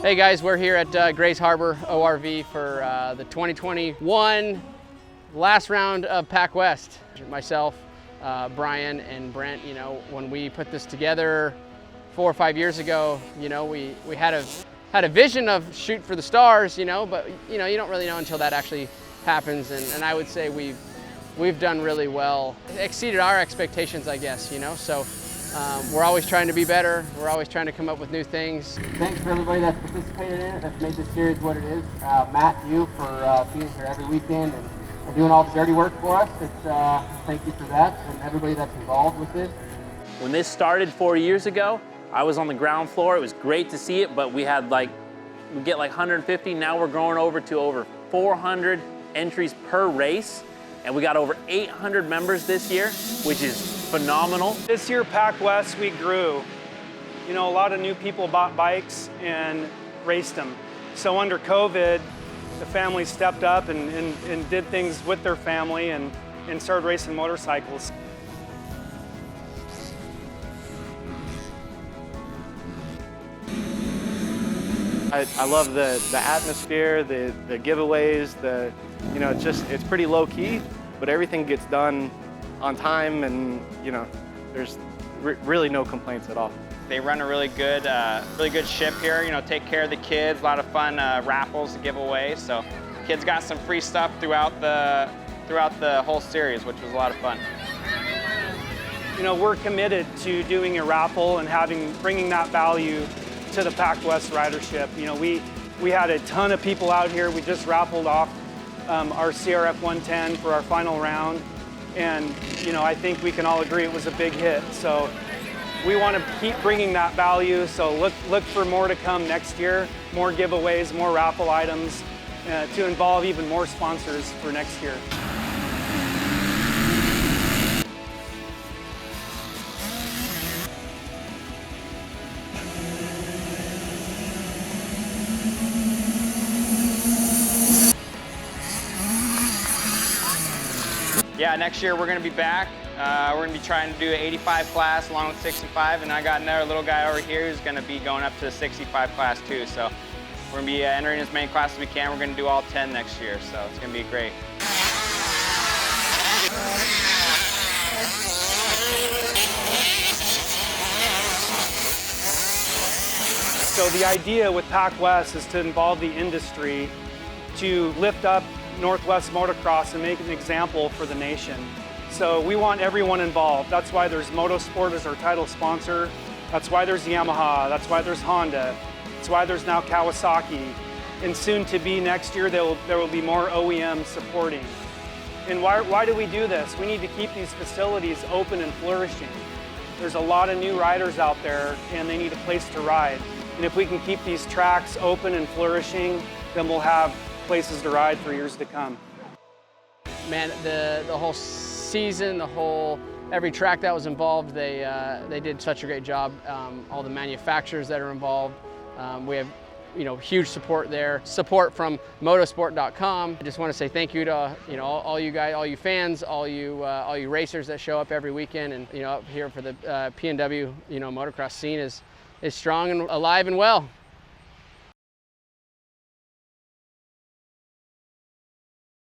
Hey guys, we're here at Grays Harbor ORV for the 2021 last round of PacWest. Myself, Brian, and Brent, you know, when we put this together 4 or 5 years ago, you know, we had a vision of shoot for the stars, you know, but you know, you don't really know until that actually happens. And I would say we've done really well, exceeded our expectations, I guess, you know. So we're always trying to be better. We're always trying to come up with new things. Thanks for everybody that's participated in it, that's made this series what it is. Matt, you for being here every weekend and doing all the dirty work for us. Thank you for that, and everybody that's involved with this. When this started 4 years ago, I was on the ground floor. It was great to see it, but we get like 150. Now we're going to over 400 entries per race. And we got over 800 members this year, which is phenomenal. This year, PacWest, we grew. You know, a lot of new people bought bikes and raced them. So under COVID, the family stepped up and did things with their family and started racing motorcycles. I love the atmosphere, the giveaways, you know, it's pretty low key, but everything gets done on time, and you know, there's really no complaints at all. They run a really good ship here. You know, take care of the kids. A lot of fun raffles to give away. So, kids got some free stuff throughout the whole series, which was a lot of fun. You know, we're committed to doing a raffle and bringing that value to the PacWest ridership. You know, we had a ton of people out here. We just raffled off our CRF 110 for our final round, and you know, I think we can all agree it was a big hit. So we want to keep bringing that value. So look for more to come next year, more giveaways, more raffle items to involve even more sponsors for next year. Yeah, next year we're going to be back. We're going to be trying to do an 85 class along with 65, and I got another little guy over here who's going to be going up to the 65 class too. So we're going to be entering as many classes as we can. We're going to do all 10 next year, so it's going to be great. So the idea with PacWest is to involve the industry to lift up Northwest motocross and make an example for the nation. So we want everyone involved. That's why there's MotoSport as our title sponsor. That's why there's Yamaha. That's why there's Honda. That's why there's now Kawasaki. And soon to be next year, there will be more OEMs supporting. And why do we do this? We need to keep these facilities open and flourishing. There's a lot of new riders out there, and they need a place to ride. And if we can keep these tracks open and flourishing, then we'll have places to ride for years to come. Man, the whole season, every track that was involved, they did such a great job. All the manufacturers that are involved, we have, you know, huge support there. Support from MotoSport.com. I just want to say thank you to, you know, all you guys, all you fans, all you racers that show up every weekend, and you know, up here for the PNW, you know, motocross scene is strong and alive and well.